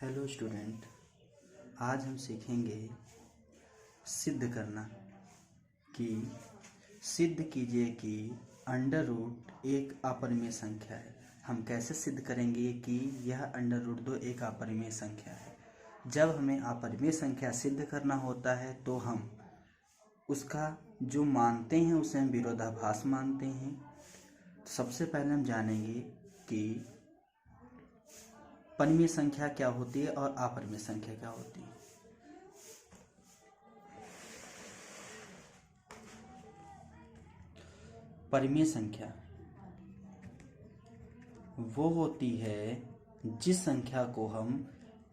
Hello student, आज हम सीखेंगे सिद्ध करना कि सिद्ध कीजिए कि अंडर रूट एक अपरिमेय संख्या है। हम कैसे सिद्ध करेंगे कि यह अंडर रूट 2 एक अपरिमेय संख्या है। जब हमें अपरिमेय संख्या सिद्ध करना होता है तो हम उसका जो मानते हैं उसे हम विरोधाभास मानते हैं। तो सबसे पहले हम जानेंगे कि परिमेय संख्या क्या होती है और अपरिमेय संख्या क्या होती है। परिमेय संख्या वो होती है जिस संख्या को हम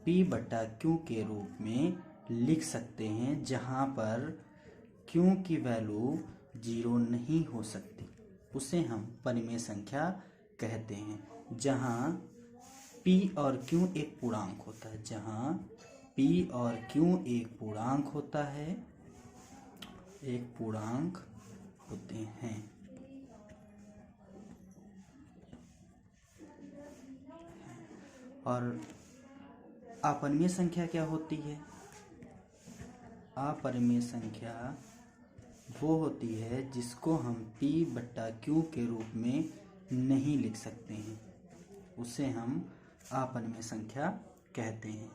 p/q के रूप में लिख सकते हैं, जहां पर q की वैल्यू 0 नहीं हो सकती, उसे हम परिमेय संख्या कहते हैं। जहां p और q एक पूर्णांक होता है, जहां p और q एक पूर्णांक होता है, एक पूर्णांक होते हैं। और अपरिमेय संख्या क्या होती है? अपरिमेय संख्या वो होती है जिसको हम p/q के रूप में नहीं लिख सकते हैं, उसे हम अपरिमेय संख्या कहते हैं।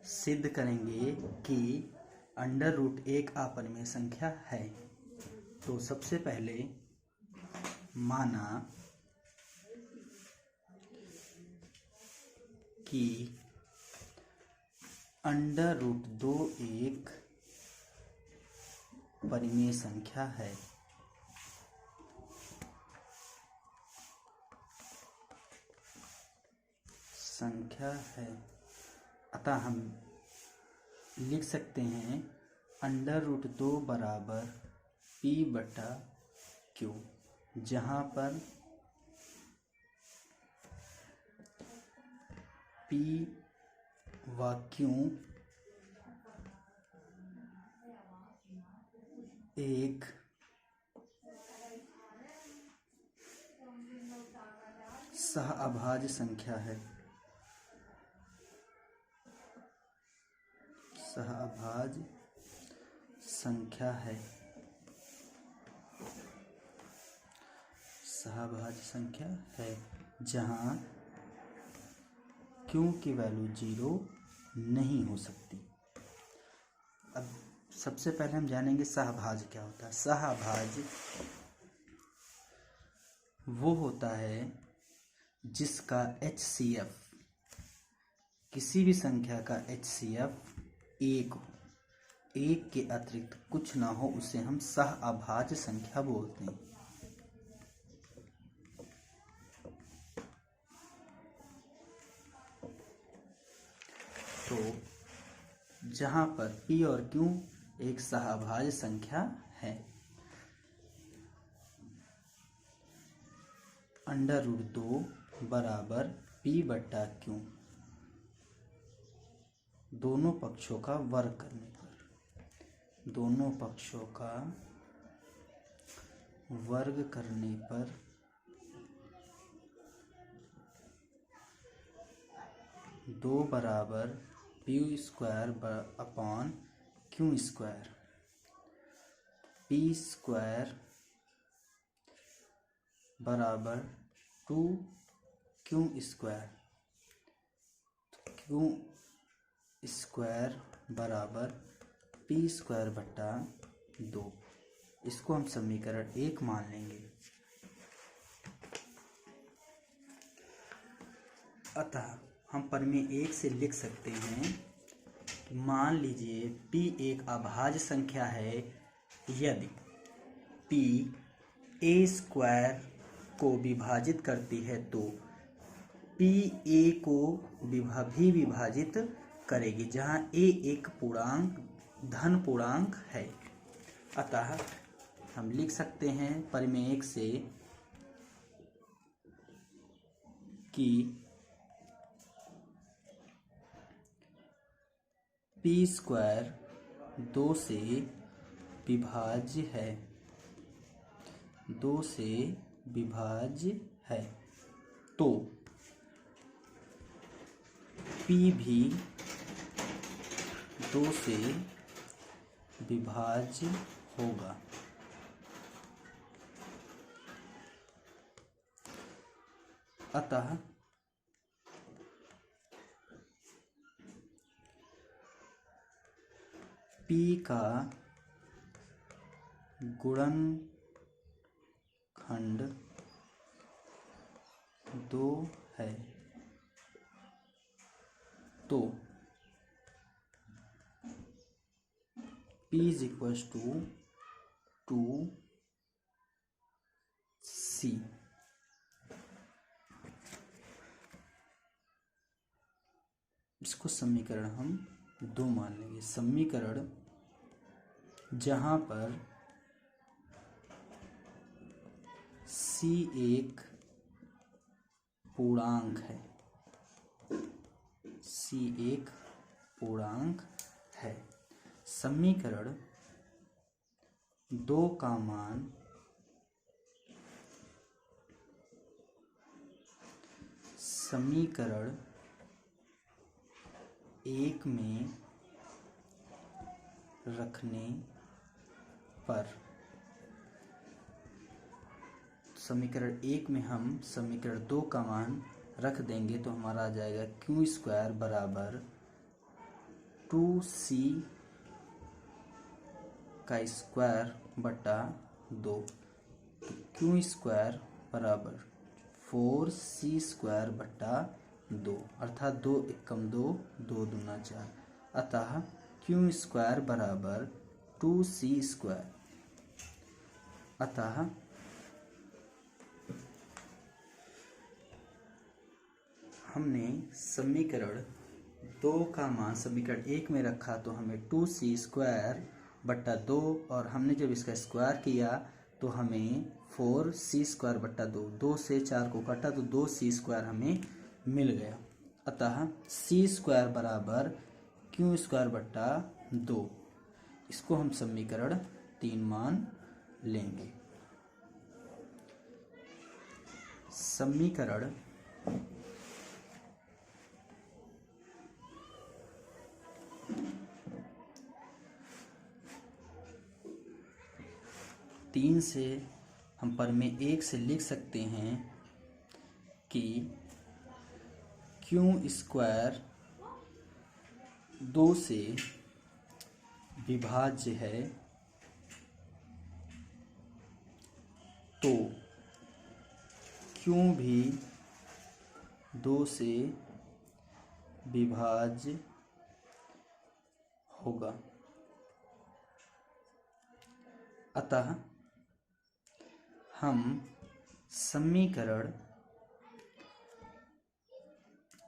सिद्ध करेंगे कि अंडर रूट एक अपरिमेय संख्या है। तो सबसे पहले माना कि अंडर रूट 2 एक परिमेय संख्या है। अतः हम लिख सकते हैं अंडर रूट 2 बराबर p/q, जहां पर p व q एक सहअभाज्य संख्या है। सहअभाज्य संख्या है। सहअभाज्य संख्या है जहां q की वैल्यू 0 नहीं हो सकती। अब सबसे पहले हम जानेंगे सहअभाज्य क्या होता है। सहअभाज्य वो होता है जिसका HCF, किसी भी संख्या का HCF एक हो, एक के अतिरिक्त कुछ ना हो, उसे हम सहअभाज्य संख्या बोलते हैं। तो जहां पर p और q एक सहअभाज्य संख्या है, अंडर रूट 2 बराबर p/q, दोनों पक्षों का वर्ग करने पर, दोनों पक्षों का वर्ग करने पर 2 बराबर p² p² बराबर 2q², q² बराबर p²/2। इसको हम समीकरण 1 मान लेंगे। अतः हम परिमेय 1 से लिख सकते हैं कि मान लीजिए p एक अभाज्य संख्या है यदि p a² को विभाजित करती है, तो p a को भी विभाजित करेगी, जहां a एक पूर्णांक धन पूर्णांक है। अतः हम लिख सकते हैं परिमेय 1 से कि p² 2 से विभाज्य है। 2 से विभाज्य है, तो P भी 2 से विभाज्य होगा। अतः P का गुणनखंड 2 है, तो P = 2C। इसको समीकरण हम 2 मान लेंगे। समीकरण जहाँ पर C एक पूर्णांक है, C एक पूर्णांक है। समीकरण 2 का मान समीकरण 1 में रखने पर, समीकरण 1 में हम समीकरण 2 का मान रख देंगे तो हमारा आ जाएगा Q² बराबर 2C का स्क्वायर बटा 2। Q² बराबर 4C² बटा 2, अर्थात 2 एकम 2, 2 दूना 4। अतः Q² बराबर 2C²। अतः हमने समीकरण 2 का मान समीकरण 1 में रखा तो हमें 2C² बटा 2, और हमने जब इसका स्क्वायर किया तो हमें 4C² बटा 2, 2 से 4 को काटा तो 2C² हमें मिल गया। अतः C² बराबर Q² बटा 2। इसको हम समीकरण 3 मान लेंगे। समीकरण 3 से हम प्रमेय 1 से लिख सकते हैं कि Q² 2 से विभाज्य है, तो Q भी 2 से विभाज्य होगा। अतः हम समीकरण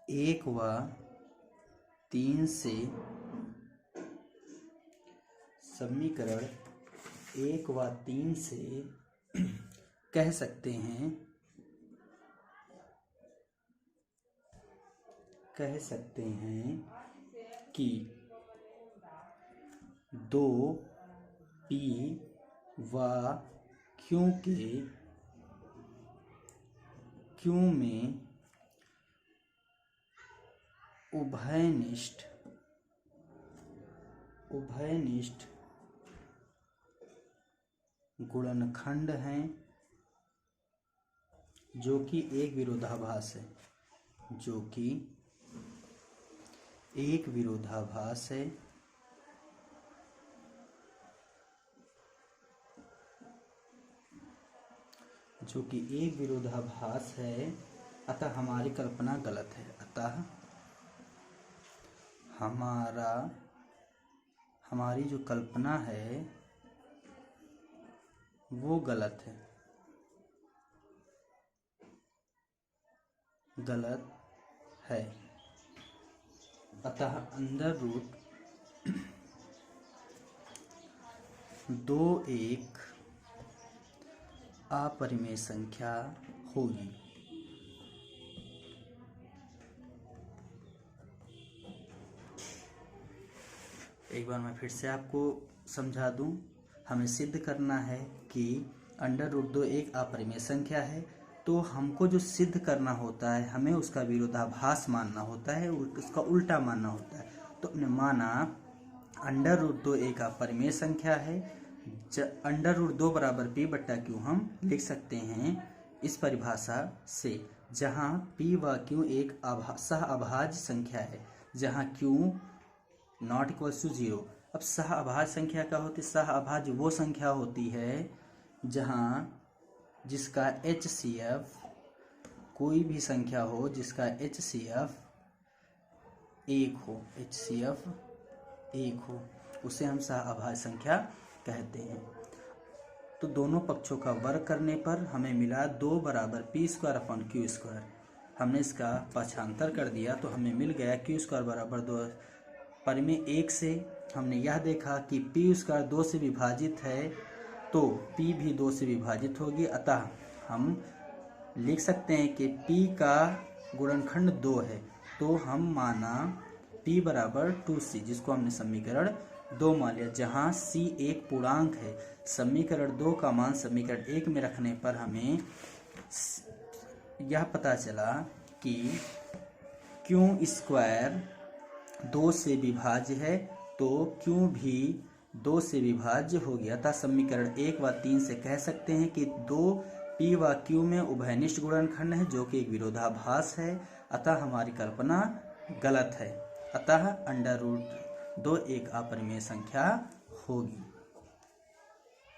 1 व 3 से कह सकते हैं कि 2P व Q में उभयनिष्ठ गुणनखंड हैं, जो कि एक विरोधाभास है, जो कि एक विरोधाभास है, अतः हमारी कल्पना गलत है। अतः हमारी जो कल्पना है वो गलत है। अतः अंडर रूट 2 एक अपरिमेय संख्या होगी। एक बार मैं फिर से आपको समझा दूं, हमें सिद्ध करना है कि अंडर रूट 2 एक अपरिमेय संख्या है, तो हमको जो सिद्ध करना होता है हमें उसका विरोधाभास मानना होता है, उसका उल्टा मानना होता है। तो हमने माना अंडर रूट 2 एक अपरिमेय संख्या है। अंडर रूट 2 बराबर p बट्टा क्यू हम लिख सकते हैं इस परिभाषा से, जहाँ p व q एक सह अभाज्य संख्या है, जहाँ q नॉट इक्वल्स टू 0। अब सह अभाज्य संख्या क्या होती है? सह अभाज्य वो संख्या होती है जहाँ जिसका HCF, कोई भी संख्या हो जिसका HCF 1 हो, HCF 1 हो, उसे हम सह अभाज्य संख्या कहते हैं। तो दोनों पक्षों का वर्ग करने पर हमें मिला 2 बराबर p² हमने इसका पक्षांतर कर दिया तो हमें मिल गया q² बराबर 2। परिमेय 1 से हमने यह देखा कि p² 2 से विभाजित है तो p भी 2 से विभाजित होगी, अतः हम लिख सकते हैं कि p का गुणनखंड 2 है। तो हम माना p बराबर 2c, जिसको हमने समीकरण 2 मान लिया, जहाँ c एक पूर्णांक है। समीकरण 2 का मान समीकरण 1 में रखने पर हमें यह पता चला कि q² 2 से विभाज्य है, तो q भी 2 से विभाज्य हो गया। अतः समीकरण 1 व 3 से कह सकते हैं कि 2 p व q में उभयनिष्ठ गुणनखंड है, जो कि एक विरोधाभास है, अतः हमारी कल्पना गलत है। अतः अंडर रूट 2 एक अपरिमेय संख्या होगी।